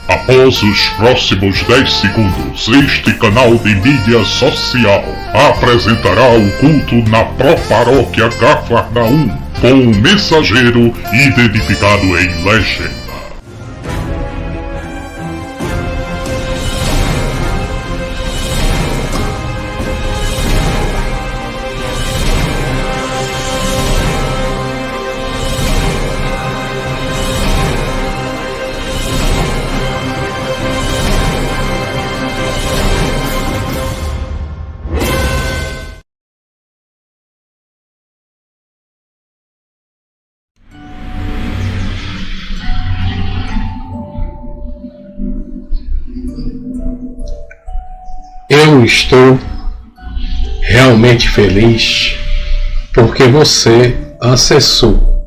Após os próximos 10 segundos, este canal de mídia social apresentará o culto na Proparóquia Cafarnaum, com um mensageiro identificado em legenda. Eu estou realmente feliz porque você acessou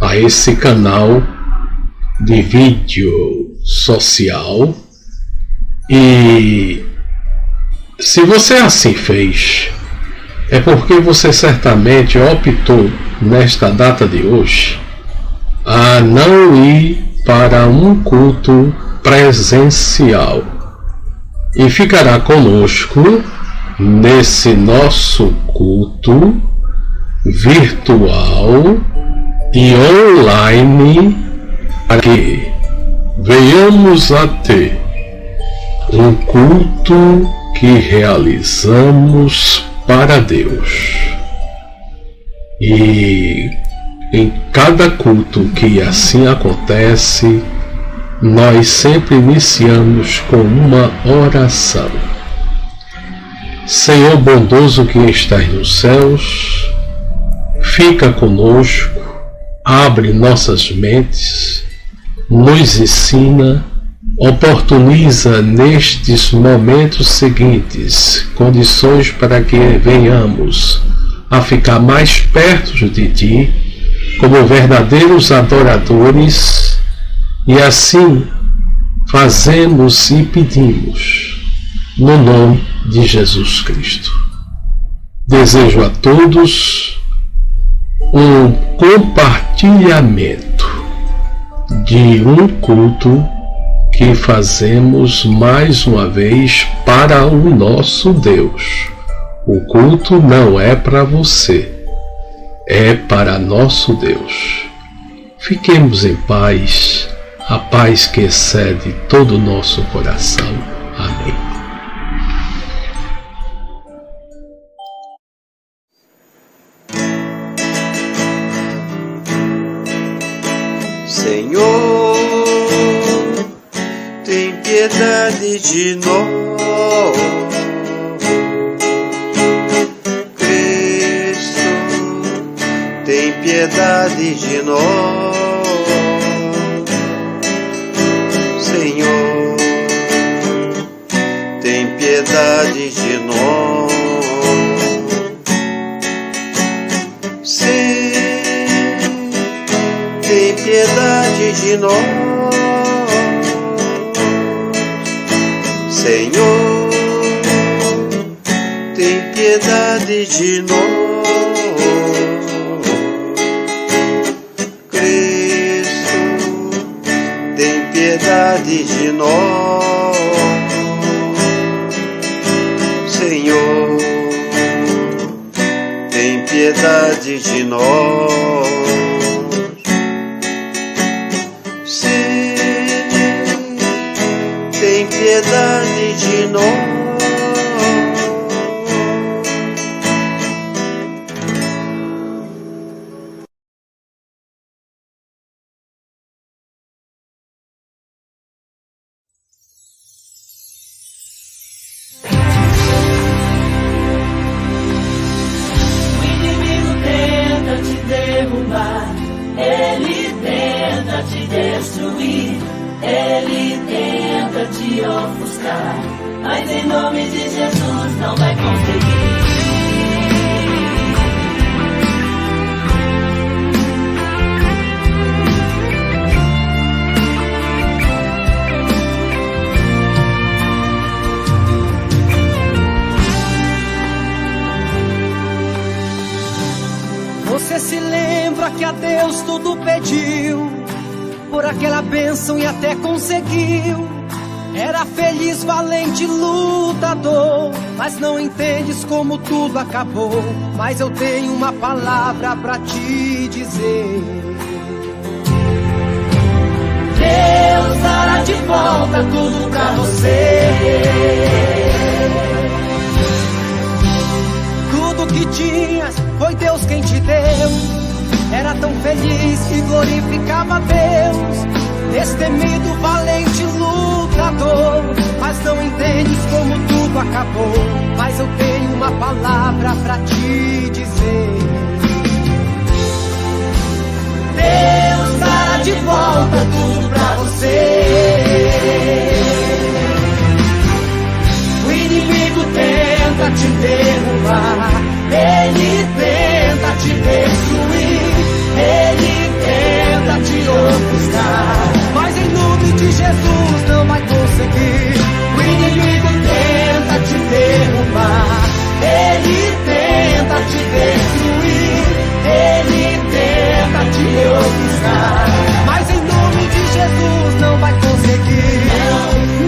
a esse canal de vídeo social e se você assim fez, é porque você certamente optou nesta data de hoje a não ir para um culto presencial. E ficará conosco nesse nosso culto virtual e online para que venhamos a ter um culto que realizamos para Deus. E em cada culto que assim acontece, nós sempre iniciamos com uma oração. Senhor bondoso que estás nos céus, fica conosco, abre nossas mentes, nos ensina, oportuniza nestes momentos seguintes condições para que venhamos a ficar mais perto de Ti, como verdadeiros adoradores. E assim fazemos e pedimos, no nome de Jesus Cristo. Desejo a todos um compartilhamento de um culto que fazemos mais uma vez para o nosso Deus. O culto não é para você, é para nosso Deus. Fiquemos em paz. A paz que excede todo o nosso coração. Amém. Senhor, tem piedade de nós. Cristo, tem piedade de nós. Senhor, tem piedade de nós. Sim, tem piedade de nós. Senhor, tem piedade de nós. Piedade de nós, Senhor, tem piedade de nós. Sim, tem piedade de nós. Ele tenta te destruir, ele tenta te ofuscar, mas em nome de Jesus não vai conseguir. Você se lembra que a Deus tudo pediu, por aquela bênção e até conseguiu. Era feliz, valente, lutador, mas não entendes como tudo acabou. Mas eu tenho uma palavra pra te dizer: Deus dará de volta tudo pra você. Tudo que tinhas foi Deus quem te deu. Era tão feliz que glorificava a Deus. Destemido, valente, lutador, mas não entendes como tudo acabou. Mas eu tenho uma palavra pra te dizer: Deus dará de volta tudo pra você. O inimigo tenta te derrubar, ele tenta te destruir, ele tenta te ofuscar, mas em nome de Jesus não vai conseguir. O inimigo tenta te derrubar, ele tenta te destruir, ele tenta te ofuscar, mas em nome de Jesus não vai conseguir.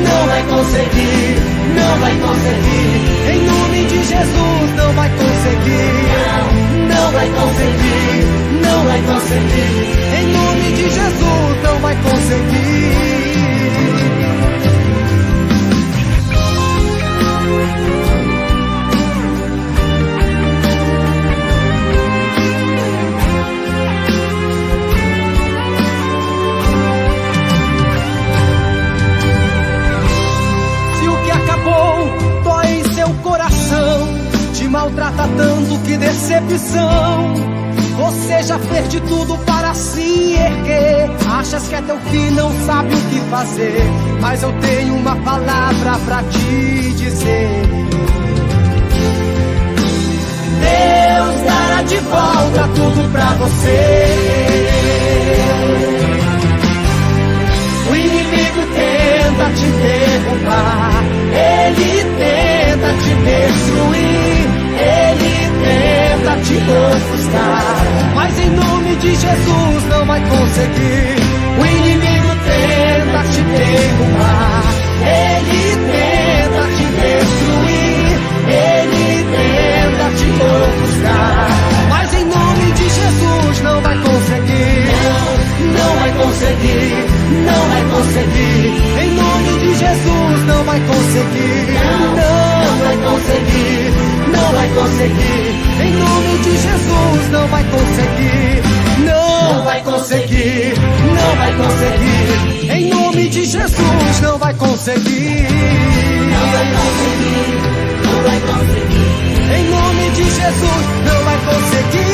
Não vai conseguir, não vai conseguir. Em nome de Jesus não vai conseguir. Não vai conseguir, não vai conseguir. Em nome de Jesus não vai conseguir. Se o que acabou dói em seu coração, te maltrata tanto, que decepção. Você já fez de tudo para se erguer, achas que é teu fim, não sabe o que fazer. Mas eu tenho uma palavra pra te dizer: Deus dará de volta tudo pra você. O inimigo tenta te derrubar, ele tenta te destruir, ele tenta te ofuscar, mas em nome de Jesus não vai conseguir. O inimigo tenta te derrubar, ele tenta te destruir, ele tenta te ofuscar, mas em nome de Jesus não vai conseguir. Não vai conseguir, não vai conseguir. Em nome de Jesus não vai conseguir. Não vai conseguir, não vai conseguir. Em nome de Jesus não vai conseguir. Não vai conseguir, não vai conseguir. Em nome de Jesus não vai conseguir. Não vai conseguir, não vai conseguir. Em nome de Jesus não vai conseguir.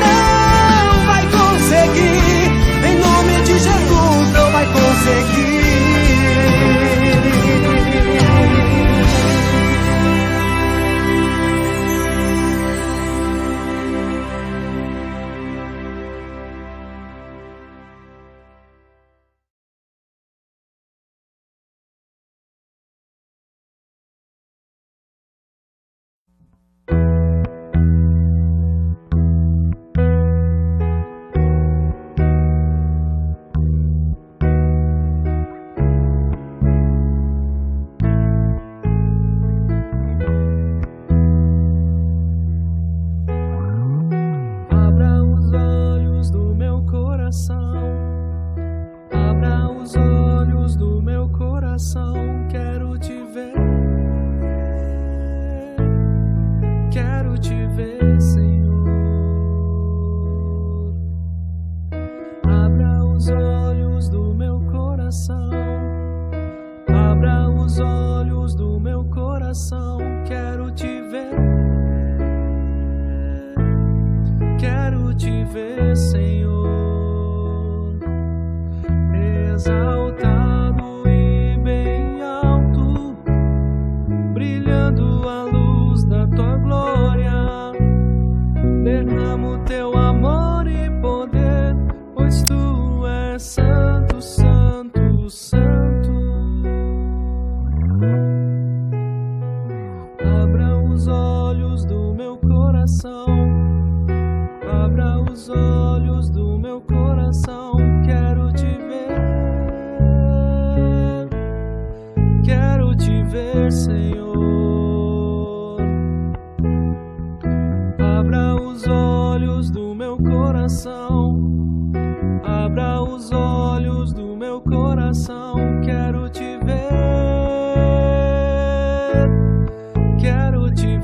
Não vai conseguir. Em nome de Jesus não vai conseguir. Abra os olhos do meu coração, quero te ver, Senhor. Abra os olhos do meu coração, abra os olhos do meu coração, quero te ver, Senhor. Exaltado e bem alto, brilhando a luz da tua glória. Derrama o teu amor e poder, pois tu és santo, santo, santo. Abra os olhos do meu coração, abra os olhos do meu coração, quero ver, Senhor. Abra os olhos do meu coração, abra os olhos do meu coração. Quero te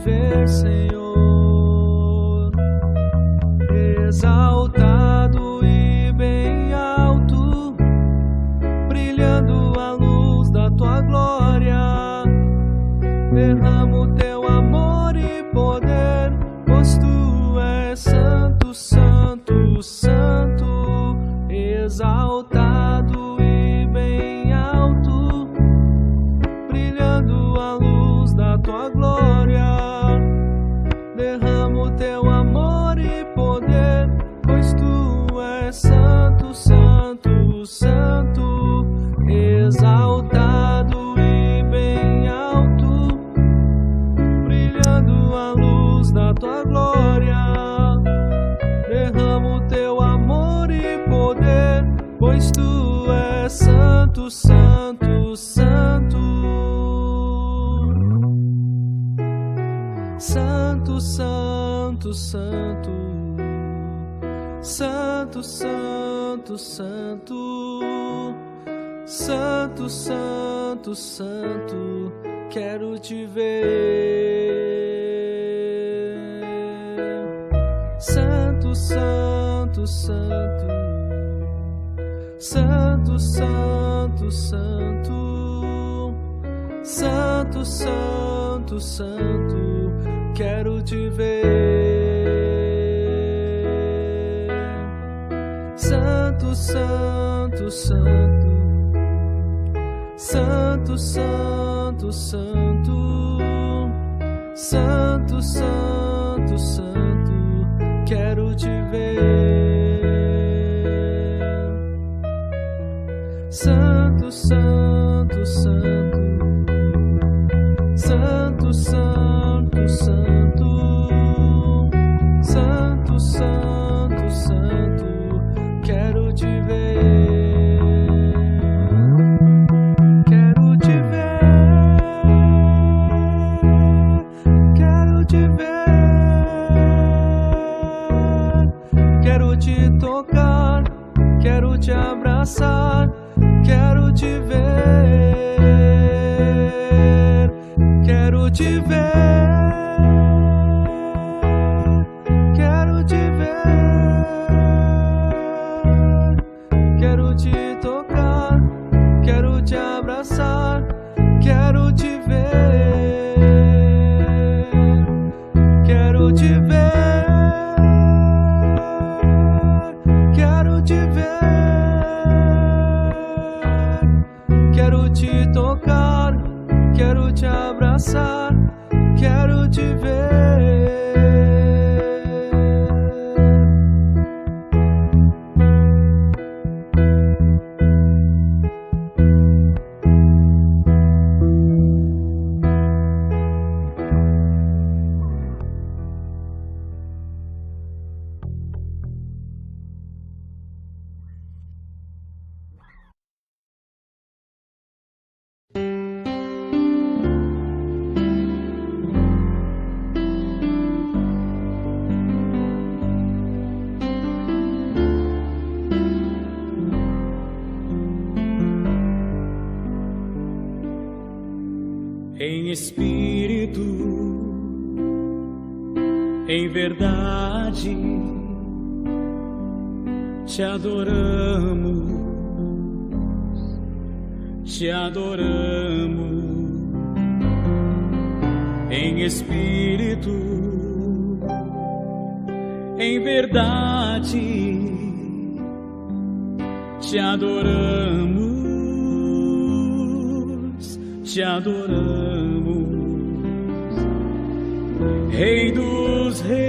ver, Senhor, exaltado e bem alto, brilhando a luz da tua glória. Derramo teu amor e poder, pois tu és santo, santo, santo, exaltado e bem alto, brilhando a luz da tua glória. Derramo teu amor e poder, pois tu és santo, santo, santo, exaltado e bem alto, brilhando a luz da tua glória. Derramo teu amor e poder, pois tu és santo, santo, santo. Santo, santo, santo, santo, santo, santo, santo, santo, santo, quero te ver. Santo, santo, santo, santo, santo, santo, santo, santo, santo, quero te ver. Santo, santo, santo, santo, santo, santo, santo, santo, santo, quero te ver. Santo, santo, santo, santo, santo, santo, santo, santo, santo, quero te ver. Quero te ver, quero te ver, quero te tocar, quero te abraçar, quero te ver, quero te ver, quero te ver, quero te tocar, quero te abraçar, quero te ver, quero te ver, quero te ver, quero te tocar, quero te abraçar, quero te ver. Em espírito, em verdade, te adoramos, te adoramos. Em espírito, em verdade, te adoramos, te adoramos. Rei dos reis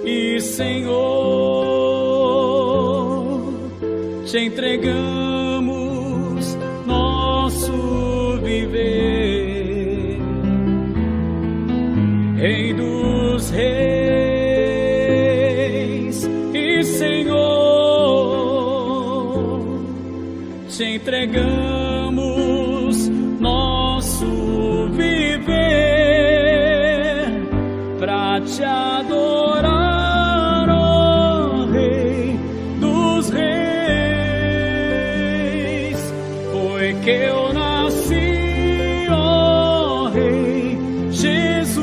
e Senhor, te entregamos nosso viver. Rei dos reis e Senhor, te entregamos nosso viver, pra te adorar, ó Rei dos Reis. Foi que eu nasci, ó Rei Jesus.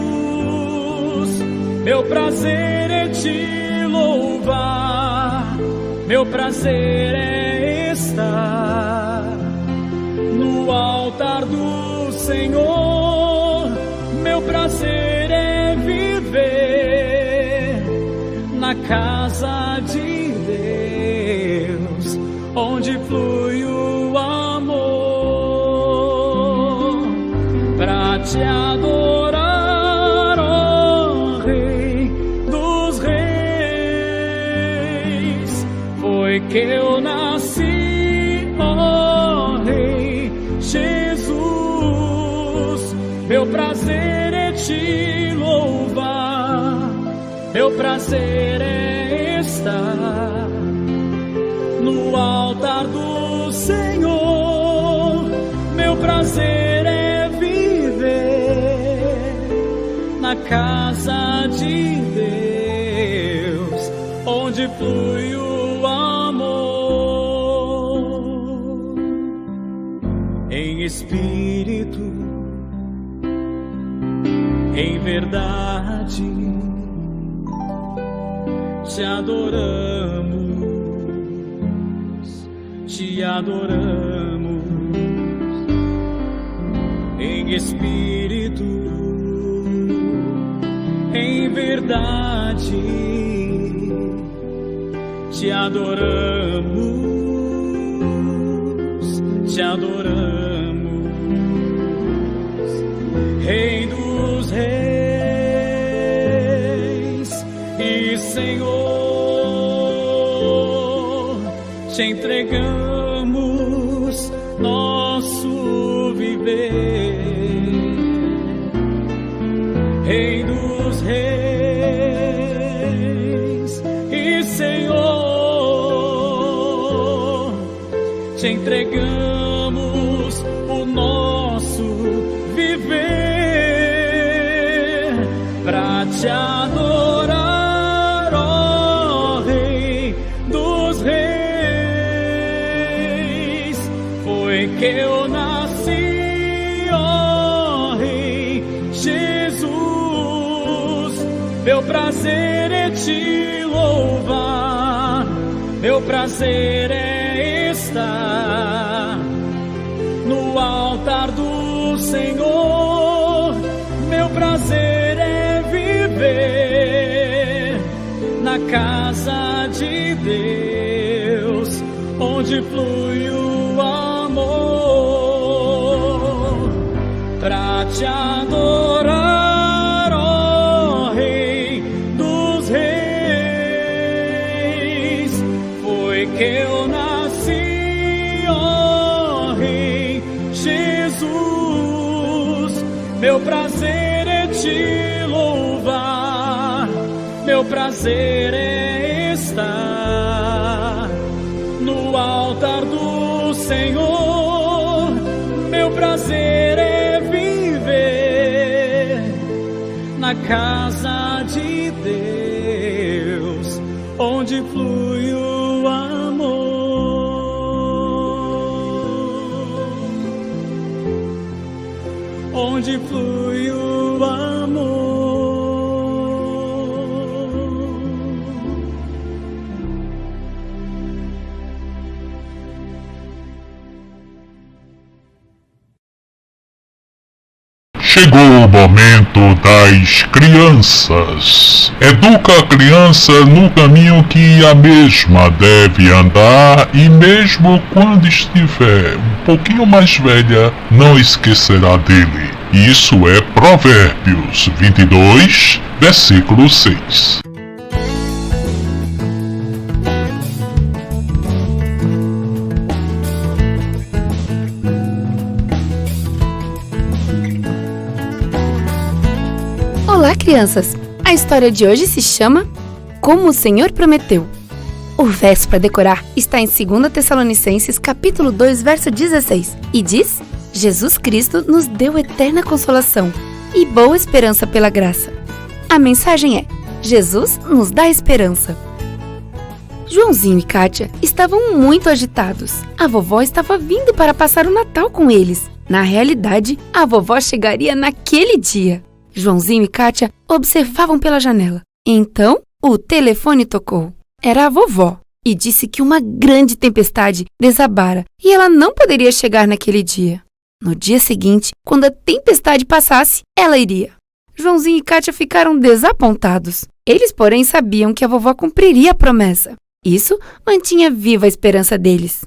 Meu prazer é te louvar, meu prazer é estar no altar do Senhor. Meu prazer é viver na casa de Deus, onde flui o amor, pra te adorar, ó Rei dos Reis. Foi que eu nasci, ó Rei Jesus. Meu prazer é te louvar, meu prazer é estar no altar do Senhor. Meu prazer é viver na casa de Deus, onde flui o amor. Em espírito, em verdade, te adoramos, te adoramos. Em espírito, em verdade, te adoramos, te adoramos. Rei dos reis e Senhor, te entregamos nosso viver. Rei dos reis e Senhor, te entregamos o nosso viver, pra te adorar, ó Rei dos reis. Foi que eu nasci, ó Rei Jesus. Meu prazer é te louvar, meu prazer é estar no altar do Senhor. Meu prazer é viver na casa de Deus, onde flui o amor, pra te adorar, ó Rei dos reis. Foi que eu nasci, ó Rei Jesus. Meu prazer é te louvar, meu prazer é estar no altar do Senhor. Meu prazer é viver na casa de Deus, onde flui o amor, onde flui o amor. Chegou o momento das crianças. Educa a criança no caminho que a mesma deve andar, e mesmo quando estiver um pouquinho mais velha, não esquecerá dele. Isso é Provérbios 22, versículo 6. Olá, crianças! A história de hoje se chama Como o Senhor Prometeu. O verso para decorar está em 2 Tessalonicenses, capítulo 2, verso 16, e diz: Jesus Cristo nos deu eterna consolação e boa esperança pela graça. A mensagem é: Jesus nos dá esperança. Joãozinho e Kátia estavam muito agitados. A vovó estava vindo para passar o Natal com eles. Na realidade, a vovó chegaria naquele dia. Joãozinho e Kátia observavam pela janela. Então, o telefone tocou. Era a vovó e disse que uma grande tempestade desabara e ela não poderia chegar naquele dia. No dia seguinte, quando a tempestade passasse, ela iria. Joãozinho e Kátia ficaram desapontados. Eles, porém, sabiam que a vovó cumpriria a promessa. Isso mantinha viva a esperança deles.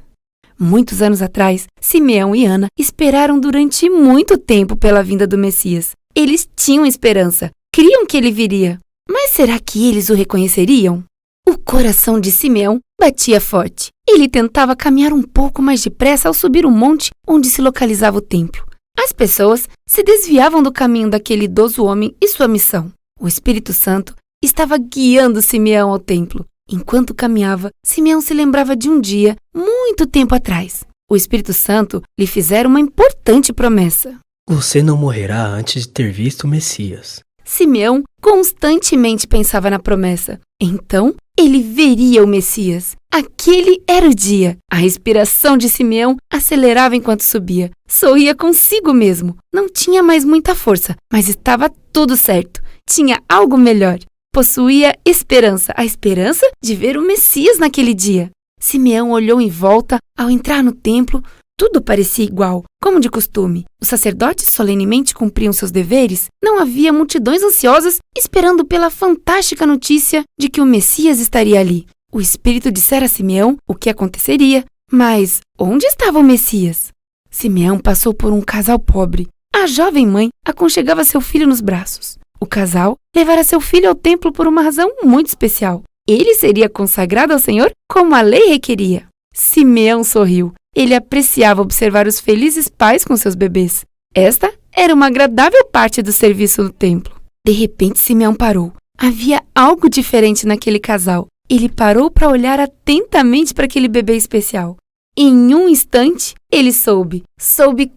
Muitos anos atrás, Simeão e Ana esperaram durante muito tempo pela vinda do Messias. Eles tinham esperança, criam que ele viria. Mas será que eles o reconheceriam? O coração de Simeão batia forte. Ele tentava caminhar um pouco mais depressa ao subir o monte onde se localizava o templo. As pessoas se desviavam do caminho daquele idoso homem e sua missão. O Espírito Santo estava guiando Simeão ao templo. Enquanto caminhava, Simeão se lembrava de um dia, muito tempo atrás. O Espírito Santo lhe fizera uma importante promessa. Você não morrerá antes de ter visto o Messias. Simeão constantemente pensava na promessa. Então, ele veria o Messias. Aquele era o dia. A respiração de Simeão acelerava enquanto subia. Sorria consigo mesmo. Não tinha mais muita força, mas estava tudo certo. Tinha algo melhor. Possuía esperança, a esperança de ver o Messias naquele dia. Simeão olhou em volta ao entrar no templo. Tudo parecia igual, como de costume. Os sacerdotes solenemente cumpriam seus deveres. Não havia multidões ansiosas esperando pela fantástica notícia de que o Messias estaria ali. O Espírito dissera a Simeão o que aconteceria. Mas onde estava o Messias? Simeão passou por um casal pobre. A jovem mãe aconchegava seu filho nos braços. O casal levara seu filho ao templo por uma razão muito especial. Ele seria consagrado ao Senhor como a lei requeria. Simeão sorriu. Ele apreciava observar os felizes pais com seus bebês. Esta era uma agradável parte do serviço no templo. De repente, Simeão parou. Havia algo diferente naquele casal. Ele parou para olhar atentamente para aquele bebê especial. Em um instante, ele soube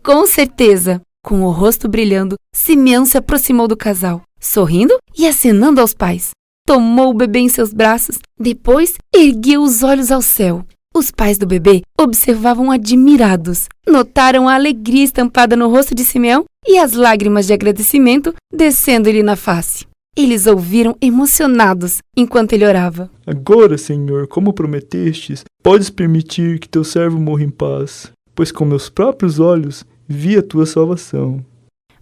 com certeza. Com o rosto brilhando, Simeão se aproximou do casal, sorrindo e acenando aos pais. Tomou o bebê em seus braços, depois ergueu os olhos ao céu. Os pais do bebê observavam admirados. Notaram a alegria estampada no rosto de Simeão e as lágrimas de agradecimento descendo-lhe na face. Eles ouviram emocionados enquanto ele orava. Agora, Senhor, como prometestes, podes permitir que teu servo morra em paz, pois com meus próprios olhos vi a tua salvação.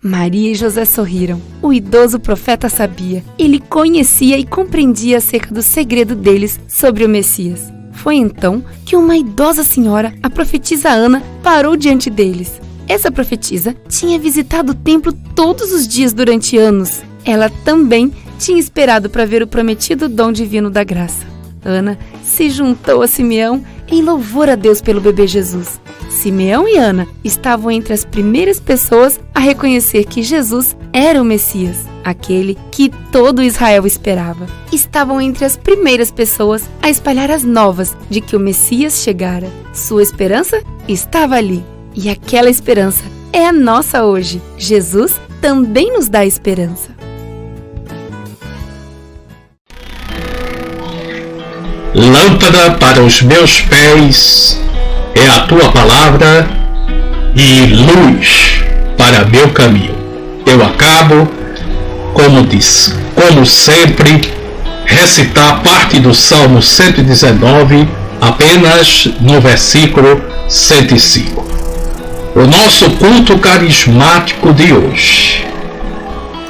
Maria e José sorriram. O idoso profeta sabia. Ele conhecia e compreendia acerca do segredo deles sobre o Messias. Foi então que uma idosa senhora, a profetisa Ana, parou diante deles. Essa profetisa tinha visitado o templo todos os dias durante anos. Ela também tinha esperado para ver o prometido dom divino da graça. Ana se juntou a Simeão em louvor a Deus pelo bebê Jesus. Simeão e Ana estavam entre as primeiras pessoas a reconhecer que Jesus era o Messias, aquele que todo Israel esperava. Estavam entre as primeiras pessoas a espalhar as novas de que o Messias chegara. Sua esperança estava ali. E aquela esperança é a nossa hoje. Jesus também nos dá esperança. Lâmpada para os meus pés é a tua palavra e luz para meu caminho. Eu acabo, como sempre, recitar parte do Salmo 119, apenas no versículo 105. O nosso culto carismático de hoje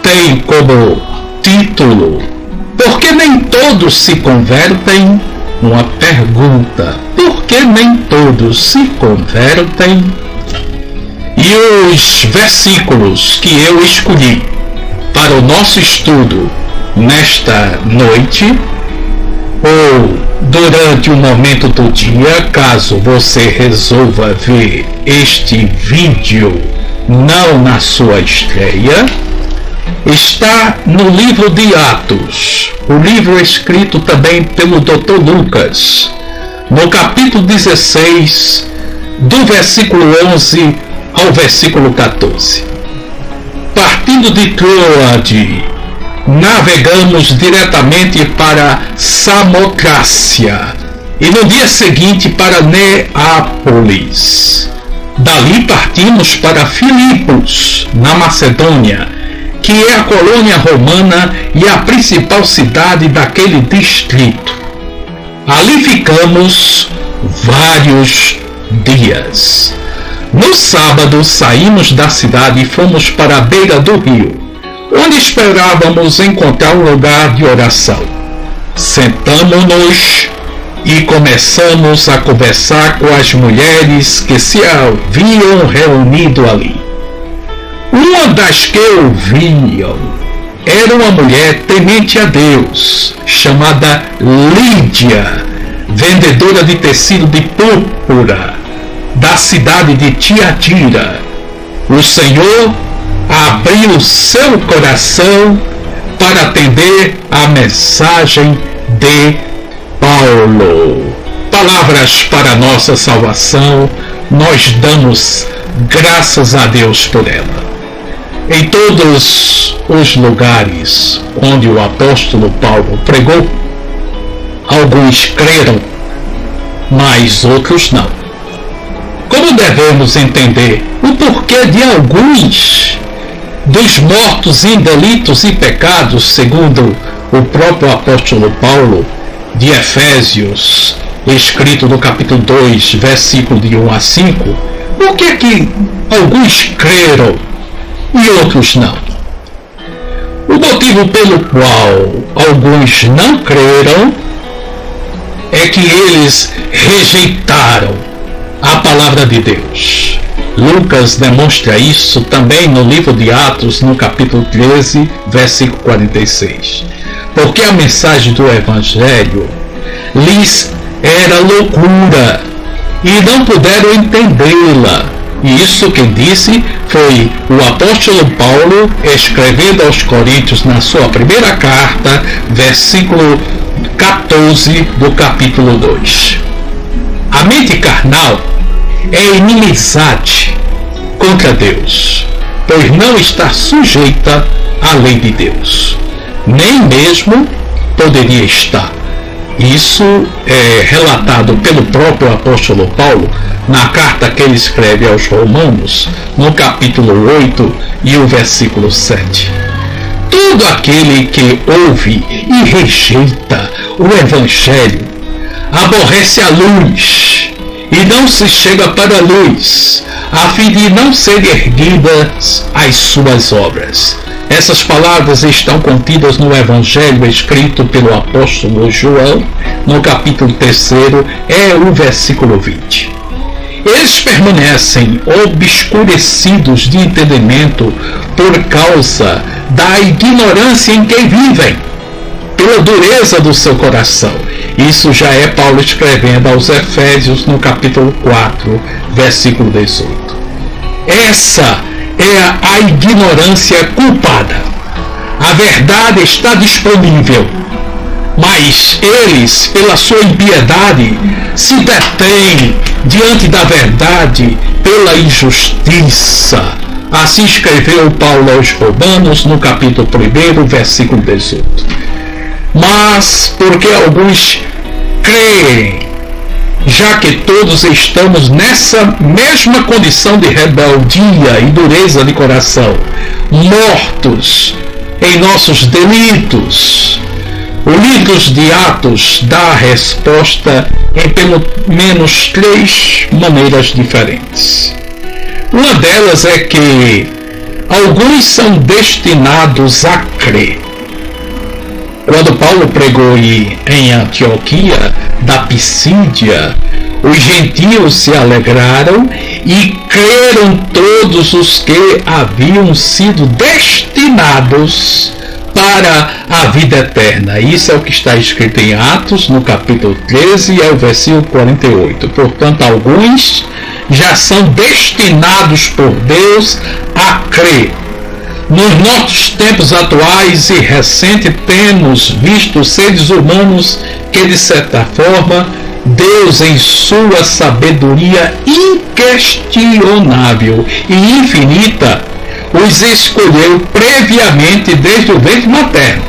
tem como título: por que nem todos se convertem? Uma pergunta: por que nem todos se convertem? E os versículos que eu escolhi para o nosso estudo nesta noite, ou durante o momento do dia, caso você resolva ver este vídeo não na sua estreia, está no livro de Atos, o livro escrito também pelo Dr. Lucas, no capítulo 16, do versículo 11 ao versículo 14. Partindo de Troade, navegamos diretamente para Samotrácia e no dia seguinte para Neápolis. Dali partimos para Filipos, na Macedônia, que é a colônia romana e a principal cidade daquele distrito. Ali ficamos vários dias. No sábado saímos da cidade e fomos para a beira do rio, onde esperávamos encontrar um lugar de oração. Sentamo-nos e começamos a conversar com as mulheres que se haviam reunido ali. Uma das que ouviam era uma mulher temente a Deus, chamada Lídia, vendedora de tecido de púrpura, da cidade de Tiatira. O Senhor abriu seu coração para atender a mensagem de Paulo. Palavras para nossa salvação, nós damos graças a Deus por ela. Em todos os lugares onde o apóstolo Paulo pregou, alguns creram, mas outros não. Como devemos entender o porquê de alguns dos mortos em delitos e pecados, segundo o próprio apóstolo Paulo, de Efésios, escrito no capítulo 2, versículo de 1 a 5, por que alguns creram e outros não? O motivo pelo qual alguns não creram é que eles rejeitaram a palavra de Deus. Lucas demonstra isso também no livro de Atos, no capítulo 13, versículo 46. Porque a mensagem do Evangelho lhes era loucura e não puderam entendê-la. E isso quem disse foi o apóstolo Paulo, escrevendo aos Coríntios na sua primeira carta, versículo 14 do capítulo 2. A mente carnal é inimizade contra Deus, pois não está sujeita à lei de Deus, nem mesmo poderia estar. Isso é relatado pelo próprio apóstolo Paulo na carta que ele escreve aos Romanos, no capítulo 8 e o versículo 7. Todo aquele que ouve e rejeita o Evangelho aborrece a luz e não se chega para a luz, a fim de não serem erguidas as suas obras. Essas palavras estão contidas no Evangelho escrito pelo apóstolo João, no capítulo 3, é o versículo 20. Eles permanecem obscurecidos de entendimento por causa da ignorância em que vivem, pela dureza do seu coração. Isso já é Paulo escrevendo aos Efésios no capítulo 4, versículo 18. Essa é a ignorância culpada. A verdade está disponível, mas eles, pela sua impiedade, se detêm diante da verdade pela injustiça. Assim escreveu Paulo aos Romanos no capítulo 1, versículo 18. Mas porque alguns creem, já que todos estamos nessa mesma condição de rebeldia e dureza de coração, mortos em nossos delitos. O livro de Atos dá a resposta em pelo menos 3 maneiras diferentes. Uma delas é que alguns são destinados a crer. Quando Paulo pregou em Antioquia da Pisídia, os gentios se alegraram e creram todos os que haviam sido destinados para a vida eterna. Isso é o que está escrito em Atos, no capítulo 13, e é o versículo 48. Portanto, alguns já são destinados por Deus a crer. Nos nossos tempos atuais e recentes, temos visto seres humanos que, de certa forma, Deus, em sua sabedoria inquestionável e infinita, os escolheu previamente desde o ventre materno,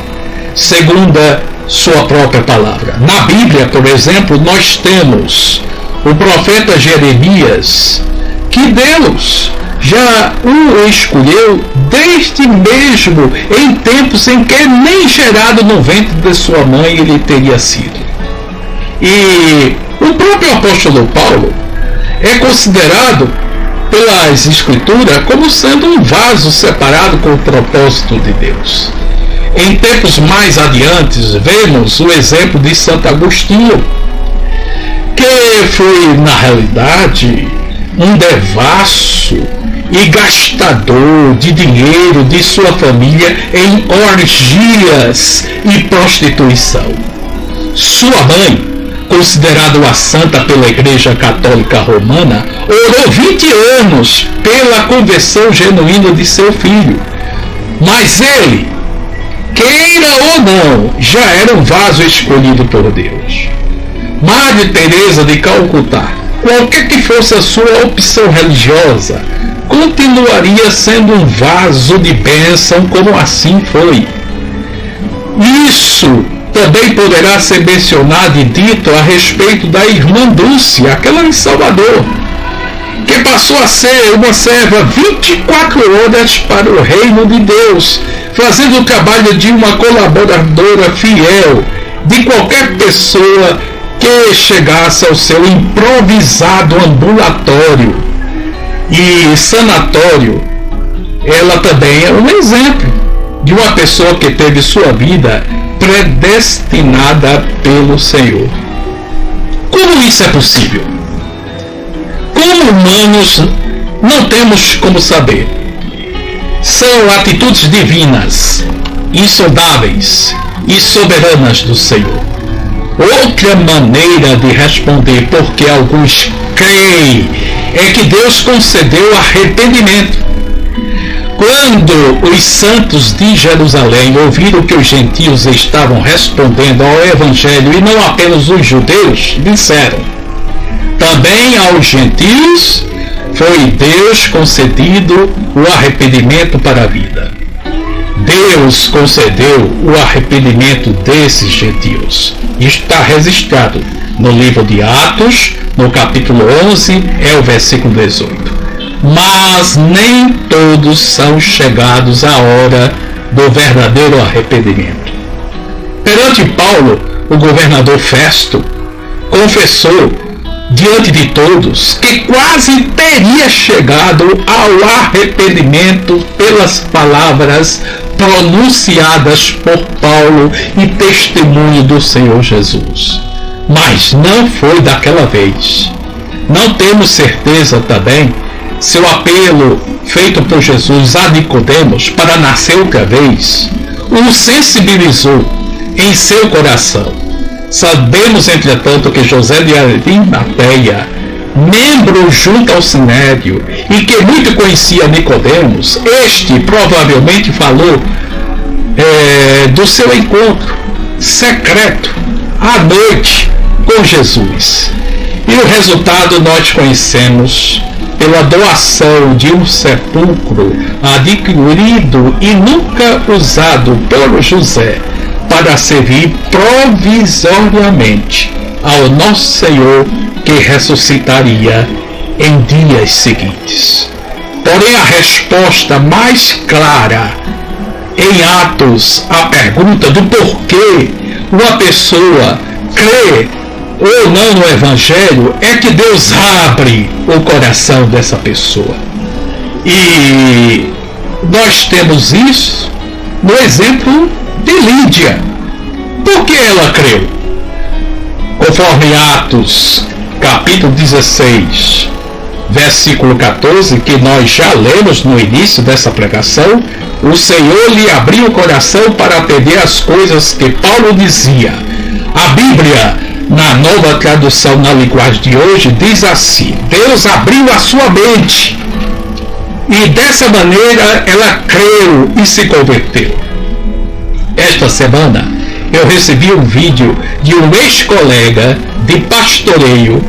segundo a sua própria palavra. Na Bíblia, por exemplo, nós temos o profeta Jeremias, que Deus já o escolheu desde mesmo em tempos em que nem gerado no ventre de sua mãe ele teria sido. E o próprio apóstolo Paulo é considerado pelas Escrituras como sendo um vaso separado com o propósito de Deus. Em tempos mais adiante, vemos o exemplo de Santo Agostinho, que foi, na realidade, um devasso e gastador de dinheiro de sua família em orgias e prostituição. Sua mãe, considerada uma santa pela Igreja Católica Romana, orou 20 anos pela conversão genuína de seu filho. Mas ele, queira ou não, já era um vaso escolhido por Deus. Madre Teresa de Calcutá, qualquer que fosse a sua opção religiosa, continuaria sendo um vaso de bênção, como assim foi. Isso também poderá ser mencionado e dito a respeito da irmã Dulce, aquela em Salvador, que passou a ser uma serva 24 horas para o reino de Deus, fazendo o trabalho de uma colaboradora fiel de qualquer pessoa que chegasse ao seu improvisado ambulatório e sanatório. Ela também é um exemplo de uma pessoa que teve sua vida predestinada pelo Senhor. Como isso é possível? Como humanos, não temos como saber. São atitudes divinas, insondáveis e soberanas do Senhor. Outra maneira de responder porque alguns creem é que Deus concedeu arrependimento. Quando os santos de Jerusalém ouviram que os gentios estavam respondendo ao Evangelho e não apenas os judeus, disseram: também aos gentios foi Deus concedido o arrependimento para a vida. Deus concedeu o arrependimento desses gentios. Está registrado no livro de Atos, no capítulo 11, é o versículo 18. Mas nem todos são chegados à hora do verdadeiro arrependimento. Perante Paulo, o governador Festo confessou diante de todos que quase teria chegado ao arrependimento pelas palavras pronunciadas por Paulo e testemunho do Senhor Jesus. Mas não foi daquela vez. Não temos certeza também se o apelo feito por Jesus a Nicodemos para nascer outra vez o sensibilizou em seu coração. Sabemos, entretanto, que José de Arimateia, membro junto ao Sinédrio e que muito conhecia Nicodemos, este provavelmente falou do seu encontro secreto à noite com Jesus. E o resultado nós conhecemos pela doação de um sepulcro adquirido e nunca usado por José para servir provisoriamente ao nosso Senhor, que ressuscitaria em dias seguintes. Porém, a resposta mais clara em Atos à pergunta do porquê uma pessoa crê ou não no Evangelho é que Deus abre o coração dessa pessoa. E nós temos isso no exemplo de Lídia. Por que ela creu? Conforme Atos, capítulo 16, versículo 14, que nós já lemos no início dessa pregação, o Senhor lhe abriu o coração para atender as coisas que Paulo dizia. A Bíblia, na nova tradução na linguagem de hoje, diz assim: Deus abriu a sua mente e dessa maneira ela creu e se converteu. Esta semana eu recebi um vídeo de um ex-colega de de pastoreio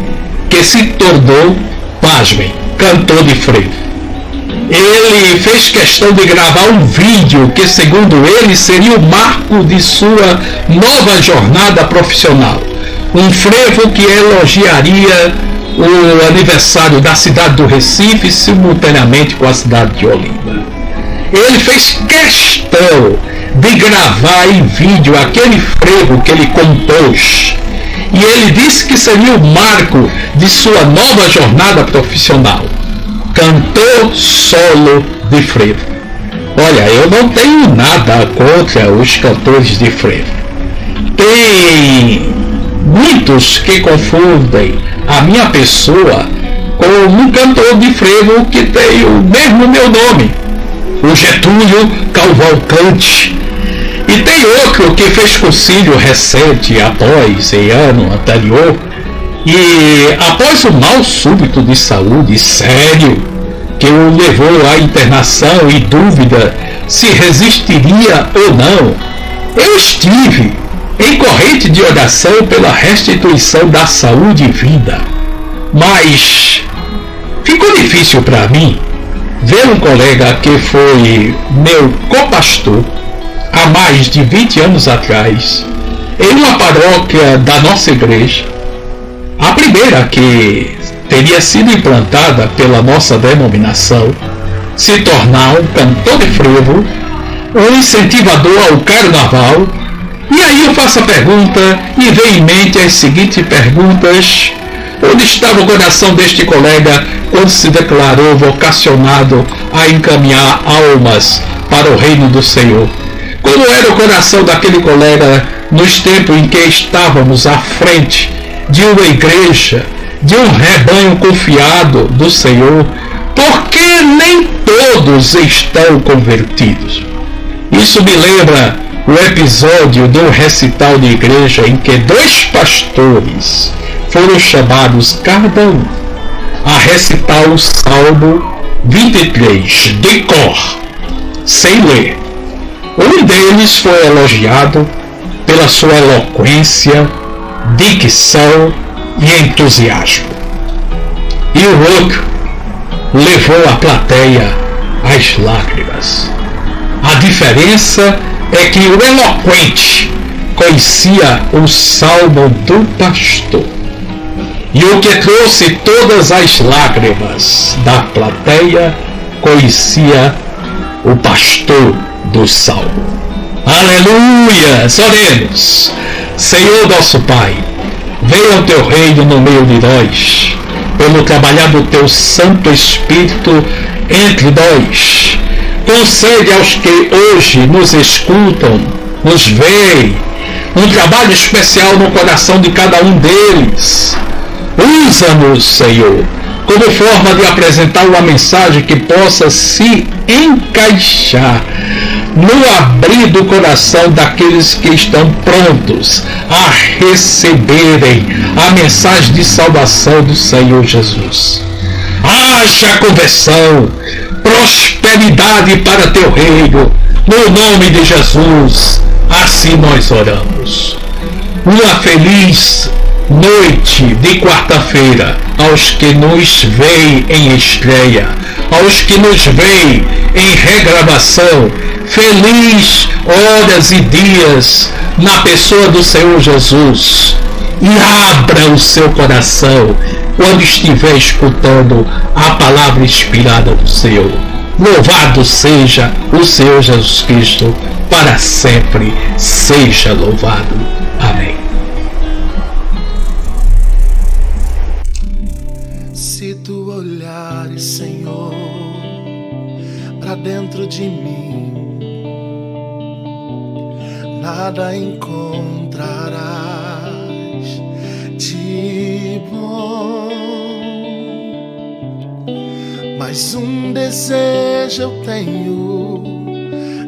que se tornou, pasmem, cantor de frevo. Ele fez questão de gravar um vídeo que, segundo ele, seria o marco de sua nova jornada profissional. Um frevo que elogiaria o aniversário da cidade do Recife simultaneamente com a cidade de Olinda. Ele fez questão de gravar em vídeo aquele frevo que ele compôs. E ele disse que seria o marco de sua nova jornada profissional. Cantor solo de frevo. Olha, eu não tenho nada contra os cantores de frevo. Tem muitos que confundem a minha pessoa com um cantor de frevo que tem o mesmo meu nome, o Getúlio Cavalcante. E tem outro que fez concílio recente após, em ano anterior, e após o mal súbito de saúde sério que o levou à internação e dúvida se resistiria ou não, eu estive em corrente de oração pela restituição da saúde e vida. Mas ficou difícil para mim ver um colega que foi meu copastor há mais de 20 anos atrás, em uma paróquia da nossa igreja, a primeira que teria sido implantada pela nossa denominação, se tornar um cantor de frevo, um incentivador ao carnaval. E aí eu faço a pergunta e vem em mente as seguintes perguntas: onde estava o coração deste colega quando se declarou vocacionado a encaminhar almas para o reino do Senhor? Como era o coração daquele colega nos tempos em que estávamos à frente de uma igreja, de um rebanho confiado do Senhor? Porque nem todos estão convertidos. Isso me lembra o episódio de um recital de igreja em que 2 pastores foram chamados cada um a recitar o Salmo 23 de cor, sem ler. Um deles foi elogiado pela sua eloquência, dicção e entusiasmo. E o outro levou a plateia às lágrimas. A diferença é que o eloquente conhecia o salmo do pastor. E o que trouxe todas as lágrimas da plateia conhecia o pastor do salmo. Aleluia! Oremos. Senhor nosso Pai, venha o teu reino no meio de nós, pelo trabalhar do teu Santo Espírito entre nós. Concede aos que hoje nos escutam, nos veem, um trabalho especial no coração de cada um deles. Usa-nos, Senhor, como forma de apresentar uma mensagem que possa se encaixar no abrir do coração daqueles que estão prontos a receberem a mensagem de salvação do Senhor Jesus. Haja conversão, prosperidade para teu reino, no nome de Jesus. Assim nós oramos. Uma feliz noite de quarta-feira aos que nos veem em estreia, aos que nos veem em regravação. Feliz horas e dias na pessoa do Senhor Jesus. E abra o seu coração quando estiver escutando a palavra inspirada do Senhor. Louvado seja o Senhor Jesus Cristo, para sempre seja louvado. Amém. Se tu olhares, Senhor, para dentro de mim, nada encontrarás de bom, mas um desejo eu tenho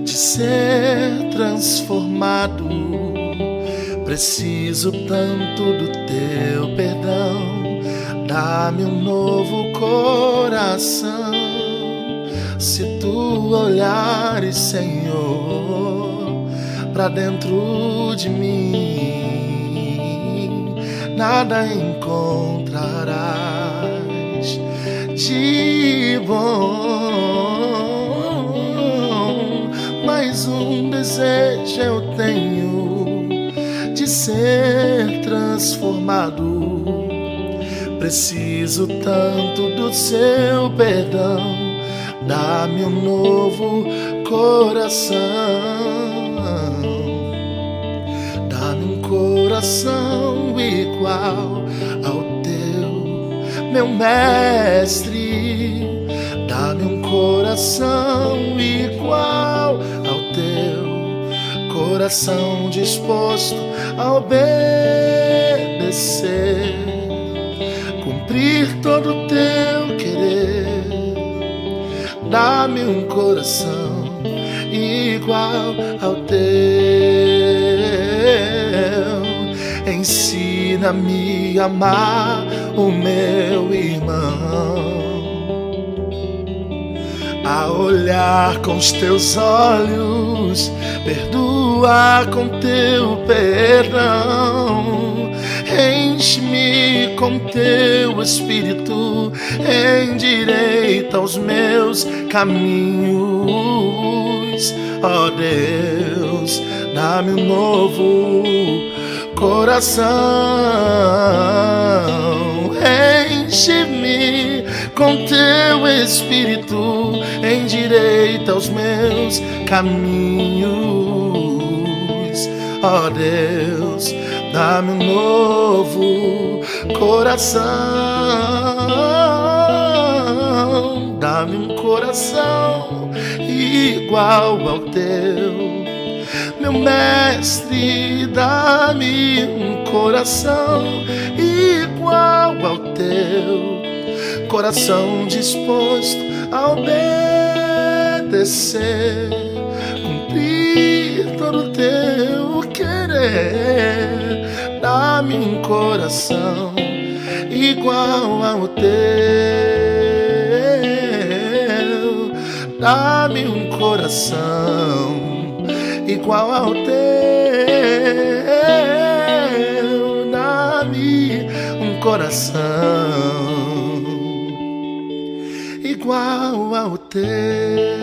de ser transformado. Preciso tanto do teu perdão, dá-me um novo coração. Se tu olhares, Senhor, pra dentro de mim, nada encontrarás de bom. Mas um desejo eu tenho de ser transformado. Preciso tanto do seu perdão. Dá-me um novo coração. Dá-me um coração igual ao teu, meu mestre. Dá-me um coração igual ao teu, coração disposto a obedecer, cumprir todo o teu querer. Dá-me um coração igual ao teu. Ensina-me a amar o meu irmão, a olhar com os teus olhos, perdoar com teu perdão. Enche-me com teu espírito, endireita os meus caminhos. Ó Deus, dá-me um novo coração. Enche-me com teu espírito, endireita os meus caminhos. Ó Deus, dá-me um novo coração. Dá-me um coração igual ao teu, meu mestre. Dá-me um coração igual ao teu, coração disposto a obedecer, cumprir todo o teu querer. Dá-me um coração igual ao teu. Dá-me um coração igual ao teu. Dá-me um coração igual ao teu.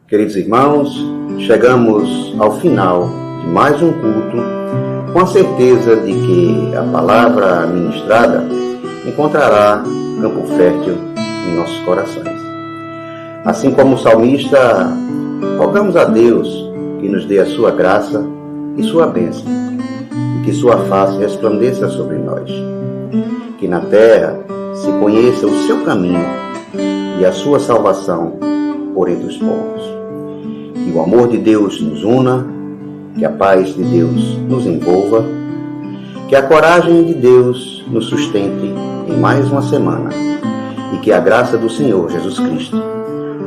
Queridos irmãos, chegamos ao final de mais um culto, com a certeza de que a palavra ministrada encontrará campo fértil em nossos corações. Assim como o salmista, rogamos a Deus que nos dê a sua graça e sua bênção, e que sua face resplandeça sobre nós, que na terra se conheça o seu caminho e a sua salvação por entre os povos. Que o amor de Deus nos una, que a paz de Deus nos envolva, que a coragem de Deus nos sustente em mais uma semana e que a graça do Senhor Jesus Cristo,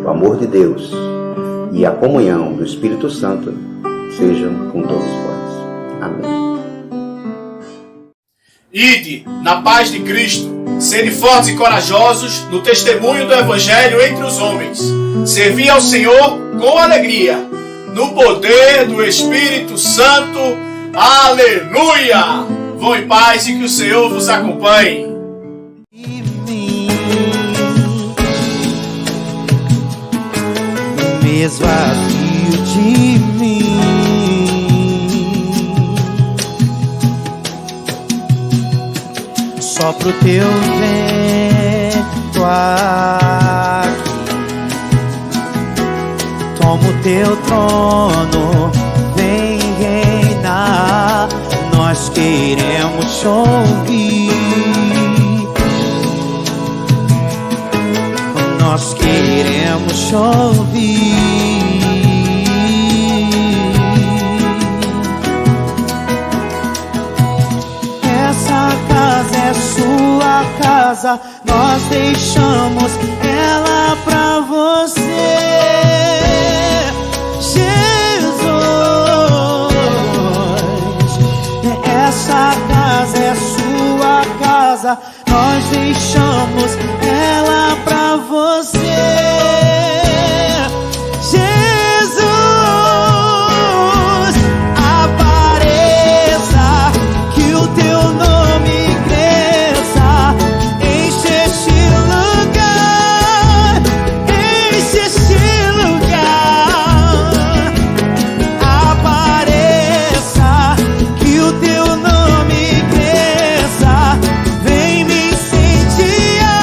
o amor de Deus e a comunhão do Espírito Santo sejam com todos vós. Amém. Ide, na paz de Cristo, sede fortes e corajosos no testemunho do Evangelho entre os homens. Servi ao Senhor com alegria, no poder do Espírito Santo. Aleluia! Vão em paz e que o Senhor vos acompanhe. Me esvazio de mim, só pro teu vento aqui. Toma o teu trono, vem reinar. Nós queremos te ouvir. Nós queremos te ouvir. Essa casa é sua casa, nós deixamos ela pra você. Essa casa é sua casa, nós deixamos ela pra você. Jesus, apareça, que o teu nome cresça. Enche este lugar, enche este lugar. Apareça, que o teu nome cresça. Vem me incendiar,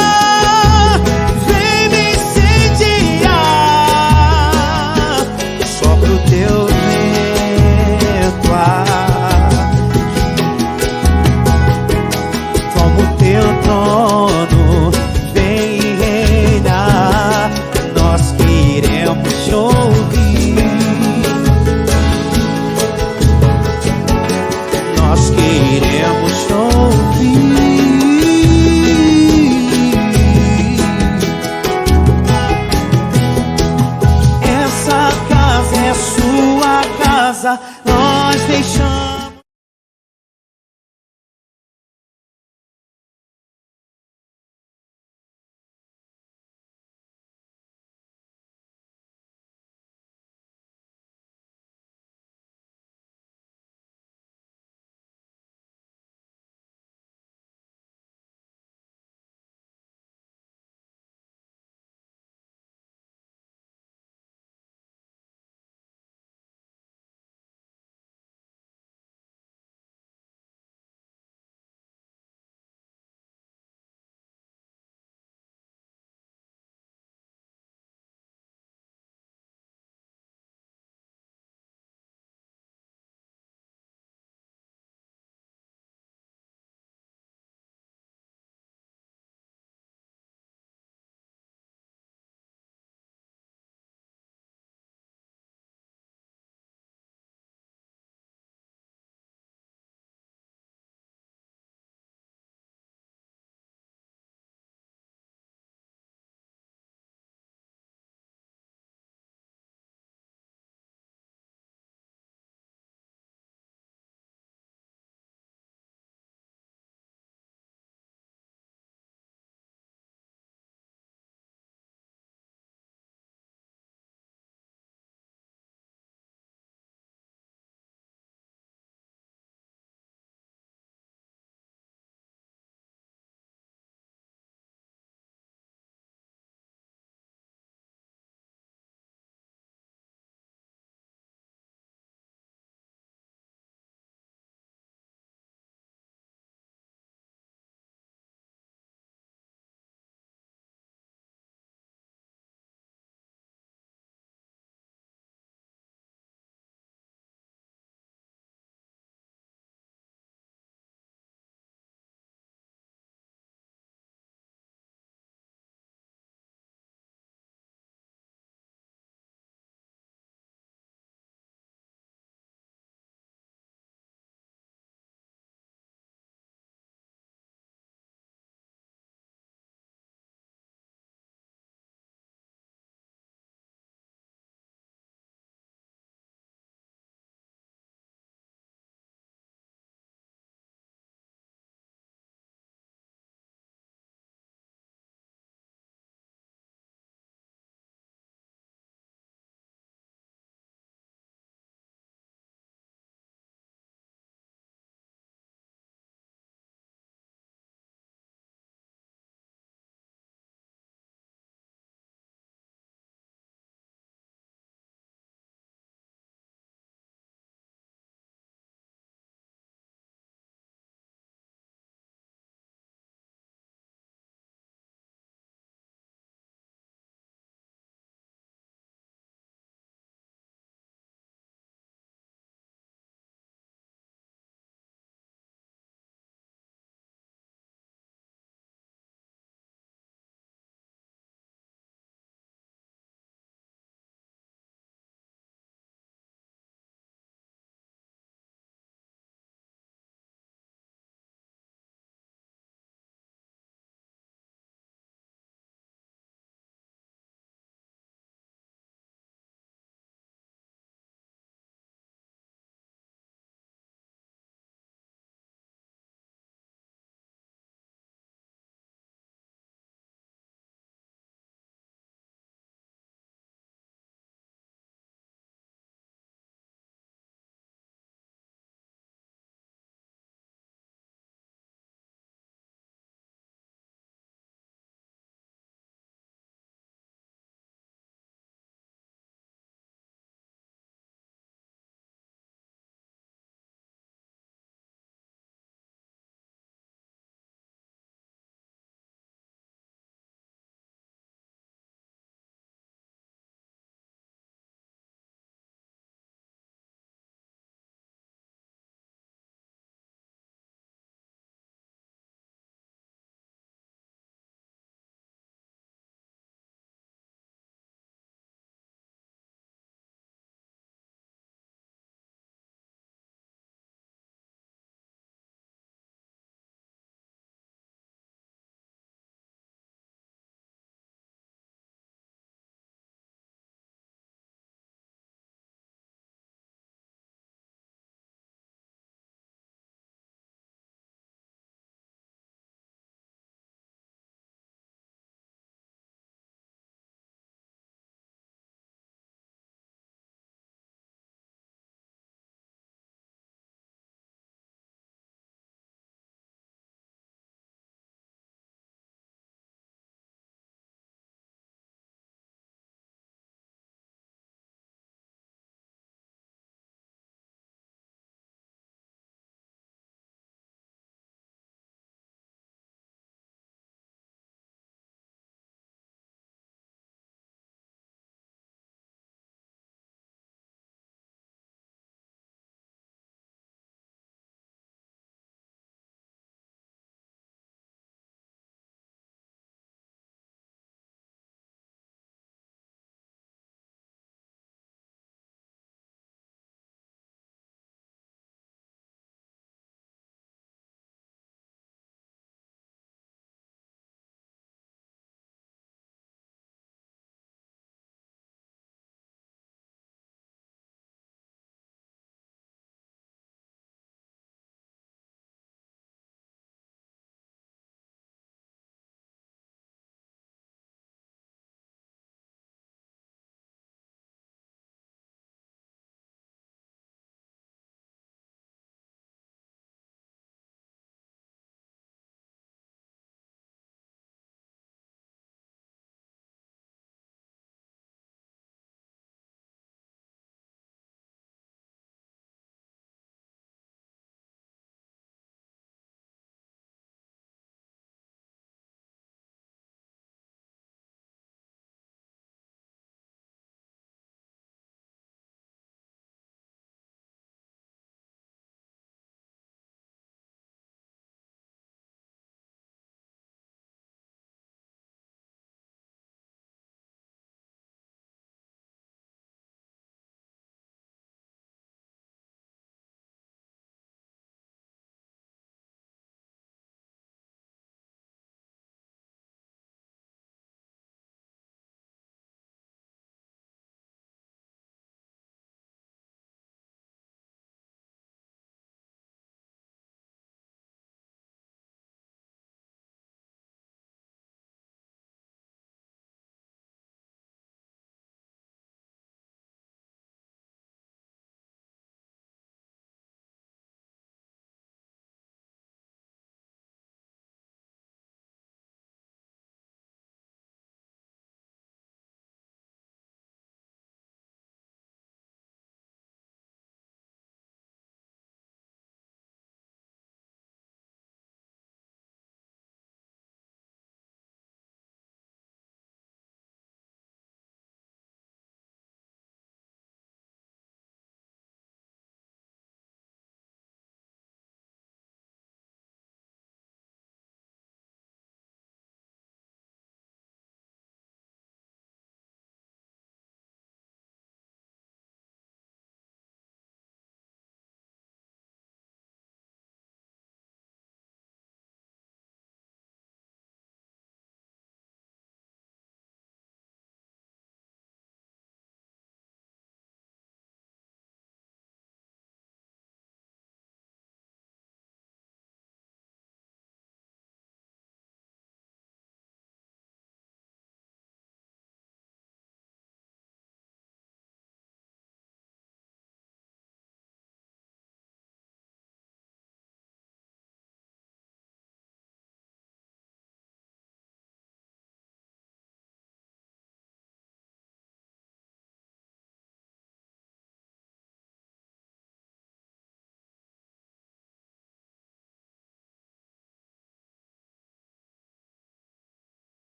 vem me incendiar. Só pro teu vento aqui. Toma o teu trono, vem reinar. Nós queremos te ouvir. Nós queremos te ouvir. Essa casa é sua casa, nós deixamos.